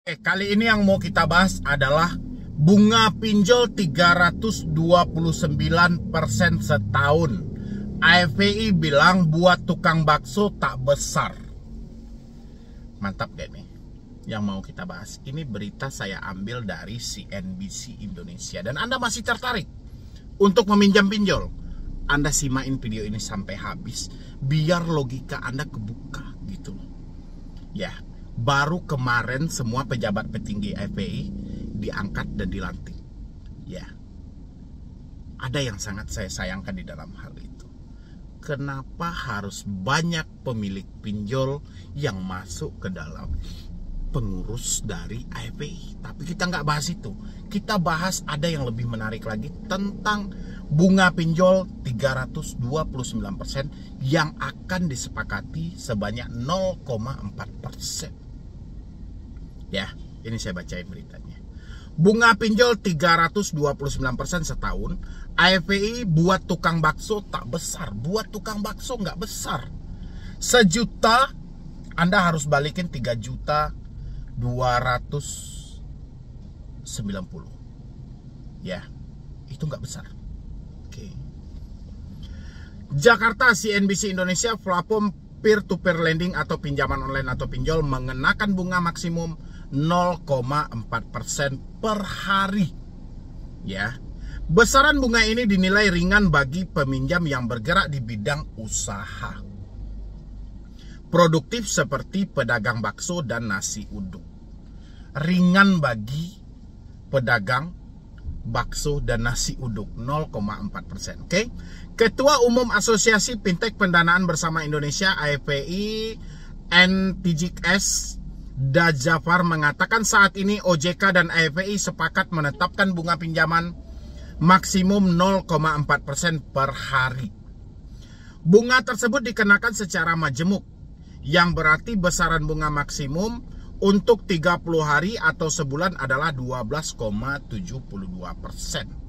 Kali ini yang mau kita bahas adalah bunga pinjol 329% setahun. AFPI bilang buat tukang bakso tak besar. Mantap gak nih? Yang mau kita bahas. Ini berita saya ambil dari CNBC Indonesia. Dan Anda masih tertarik untuk meminjam pinjol? Anda simain video ini sampai habis, biar logika Anda kebuka gitu. Ya, baru kemarin semua pejabat petinggi FPI diangkat dan dilantik. Ya, ada yang sangat saya sayangkan di dalam hal itu. Kenapa harus banyak pemilik pinjol yang masuk ke dalam pengurus dari FPI? Tapi kita nggak bahas itu. Kita bahas ada yang lebih menarik lagi tentang bunga pinjol 329% yang akan disepakati sebanyak 0,4%. Ya, ini saya bacain beritanya. Bunga pinjol 329% setahun. AFPI buat tukang bakso tak besar. Buat tukang bakso nggak besar. Sejuta Anda harus balikin 3.290. Ya, itu nggak besar. Oke. Jakarta, CNBC Indonesia, platform peer-to-peer lending atau pinjaman online atau pinjol mengenakan bunga maksimum 0,4% per hari. Ya, besaran bunga ini dinilai ringan bagi peminjam yang bergerak di bidang usaha produktif seperti pedagang bakso dan nasi uduk. Ringan bagi pedagang bakso dan nasi uduk 0,4%. Oke. Ketua Umum Asosiasi Fintech Pendanaan Bersama Indonesia AFPI NTJS Dajafar mengatakan saat ini OJK dan AFPI sepakat menetapkan bunga pinjaman maksimum 0,4% per hari. Bunga tersebut dikenakan secara majemuk, yang berarti besaran bunga maksimum untuk 30 hari atau sebulan adalah 12,72%.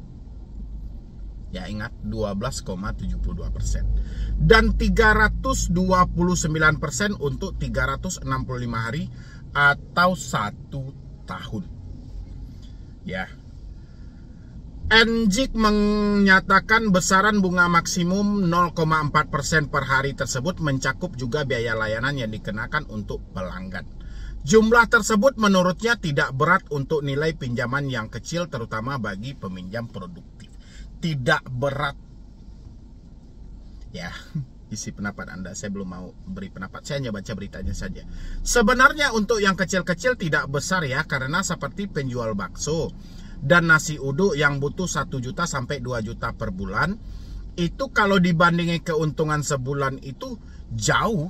Ya, ingat 12,72%. Dan 329% untuk 365 hari atau 1 tahun. Ya. NJIK menyatakan besaran bunga maksimum 0,4% per hari tersebut mencakup juga biaya layanan yang dikenakan untuk pelanggan. Jumlah tersebut menurutnya tidak berat untuk nilai pinjaman yang kecil, terutama bagi peminjam produktif. Tidak berat. Ya, isi pendapat Anda, saya belum mau beri pendapat, saya hanya baca beritanya saja. Sebenarnya untuk yang kecil-kecil tidak besar ya, karena seperti penjual bakso dan nasi uduk yang butuh 1 juta sampai 2 juta per bulan, itu kalau dibandingin keuntungan sebulan itu jauh.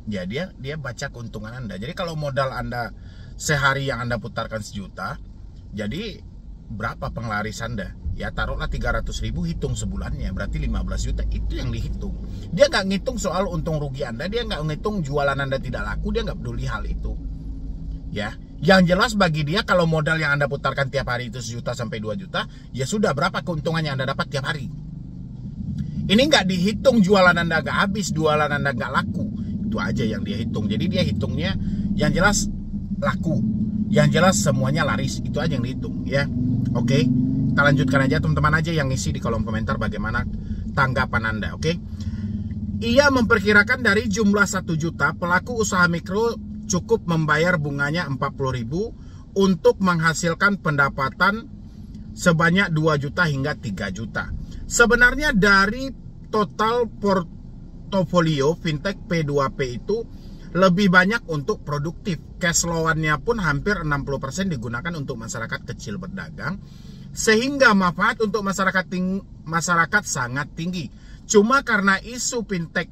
Ya, dia baca keuntungan Anda. Jadi kalau modal Anda sehari yang Anda putarkan 1 juta, jadi berapa penglaris Anda? Ya taruhlah 300.000, hitung sebulannya berarti 15 juta. Itu yang dihitung. Dia nggak ngitung soal untung rugi Anda, dia nggak ngitung jualan Anda tidak laku, dia nggak peduli hal itu. Ya, yang jelas bagi dia kalau modal yang Anda putarkan tiap hari itu 1 juta sampai 2 juta, ya sudah berapa keuntungan yang Anda dapat tiap hari. Ini nggak dihitung jualan Anda nggak habis, jualan Anda nggak laku. Itu aja yang dia hitung. Jadi dia hitungnya yang jelas laku, yang jelas semuanya laris. Itu aja yang dihitung ya. Oke, kita lanjutkan aja, teman-teman aja yang ngisi di kolom komentar bagaimana tanggapan Anda. Oke. Ia memperkirakan dari jumlah 1 juta pelaku usaha mikro cukup membayar bunganya 40.000 untuk menghasilkan pendapatan sebanyak 2 juta hingga 3 juta. Sebenarnya dari total portofolio fintech P2P itu lebih banyak untuk produktif. Cash flow-nya pun hampir 60% digunakan untuk masyarakat kecil berdagang, sehingga manfaat untuk masyarakat sangat tinggi. Cuma karena isu fintech,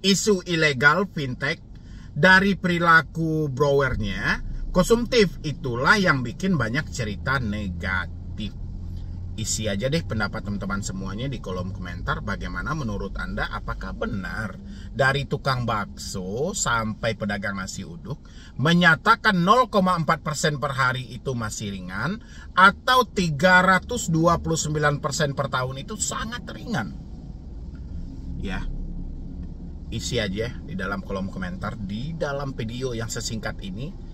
isu ilegal fintech dari perilaku browernya konsumtif, itulah yang bikin banyak cerita negatif. Isi aja deh pendapat teman-teman semuanya di kolom komentar. Bagaimana menurut Anda? Apakah benar dari tukang bakso sampai pedagang nasi uduk menyatakan 0,4% per hari itu masih ringan, atau 329% per tahun itu sangat ringan? Ya, isi aja di dalam kolom komentar di dalam video yang sesingkat ini.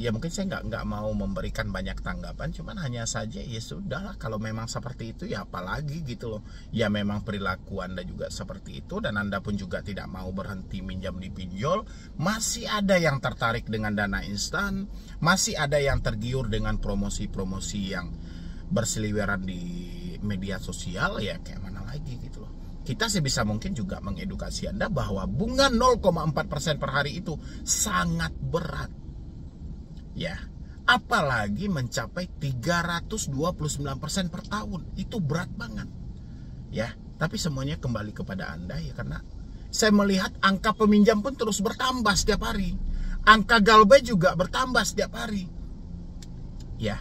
ya mungkin saya nggak mau memberikan banyak tanggapan, cuman hanya saja ya sudahlah, kalau memang seperti itu ya apalagi gitu loh. Ya memang perilaku Anda juga seperti itu, dan Anda pun juga tidak mau berhenti minjam di pinjol. Masih ada yang tertarik dengan dana instan, masih ada yang tergiur dengan promosi-promosi yang berseliweran di media sosial, ya kayak mana lagi gitu loh. Kita sebisa mungkin juga mengedukasi Anda bahwa bunga 0,4% per hari itu sangat berat. Ya, apalagi mencapai 329% per tahun, itu berat banget. Ya, tapi semuanya kembali kepada Anda ya, karena saya melihat angka peminjam pun terus bertambah setiap hari. Angka galbay juga bertambah setiap hari. Ya,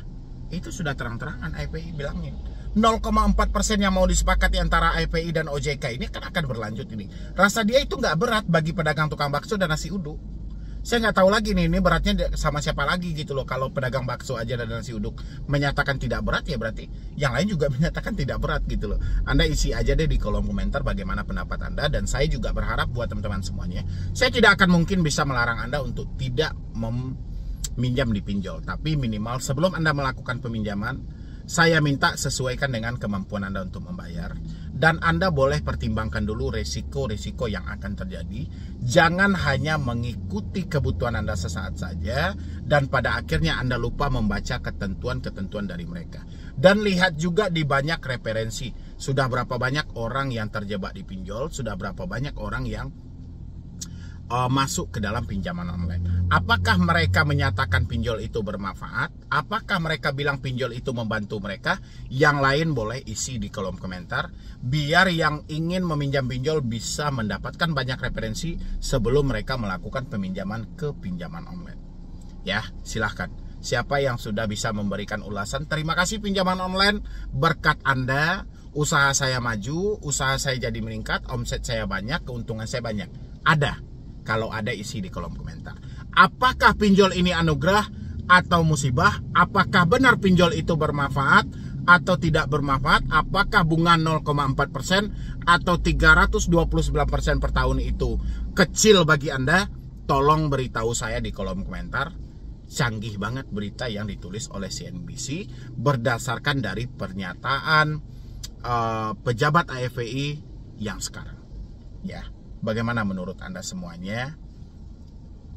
itu sudah terang-terangan IPI bilangnya. 0,4% yang mau disepakati antara IPI dan OJK ini kan akan berlanjut ini. Rasa dia itu nggak berat bagi pedagang tukang bakso dan nasi uduk. Saya nggak tahu lagi nih, ini beratnya sama siapa lagi gitu loh. Kalau pedagang bakso aja dan nasi uduk menyatakan tidak berat, ya berarti yang lain juga menyatakan tidak berat gitu loh. Anda isi aja deh di kolom komentar bagaimana pendapat Anda. Dan saya juga berharap buat teman-teman semuanya, saya tidak akan mungkin bisa melarang Anda untuk tidak meminjam di pinjol. Tapi minimal sebelum Anda melakukan peminjaman, saya minta sesuaikan dengan kemampuan Anda untuk membayar. Dan Anda boleh pertimbangkan dulu resiko-resiko yang akan terjadi. Jangan hanya mengikuti kebutuhan Anda sesaat saja, dan pada akhirnya Anda lupa membaca ketentuan-ketentuan dari mereka. Dan lihat juga di banyak referensi, sudah berapa banyak orang yang terjebak di pinjol, sudah berapa banyak orang yang masuk ke dalam pinjaman online. Apakah mereka menyatakan pinjol itu bermanfaat? Apakah mereka bilang pinjol itu membantu mereka? Yang lain boleh isi di kolom komentar, biar yang ingin meminjam pinjol bisa mendapatkan banyak referensi sebelum mereka melakukan peminjaman ke pinjaman online. Ya, silahkan. Siapa yang sudah bisa memberikan ulasan, terima kasih. Pinjaman online berkat Anda, usaha saya maju, usaha saya jadi meningkat, omset saya banyak, keuntungan saya banyak. Ada. Kalau ada, isi di kolom komentar. Apakah pinjol ini anugerah atau musibah? Apakah benar pinjol itu bermanfaat atau tidak bermanfaat? Apakah bunga 0,4% atau 329% per tahun itu kecil bagi Anda? Tolong beritahu saya di kolom komentar. Canggih banget berita yang ditulis oleh CNBC berdasarkan dari pernyataan pejabat AFPI yang sekarang. Ya. Bagaimana menurut Anda semuanya?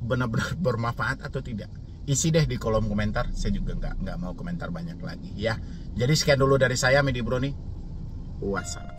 Benar-benar bermanfaat atau tidak? Isi deh di kolom komentar. Saya juga nggak mau komentar banyak lagi ya. Jadi sekian dulu dari saya, Medi Broni. Wassalam.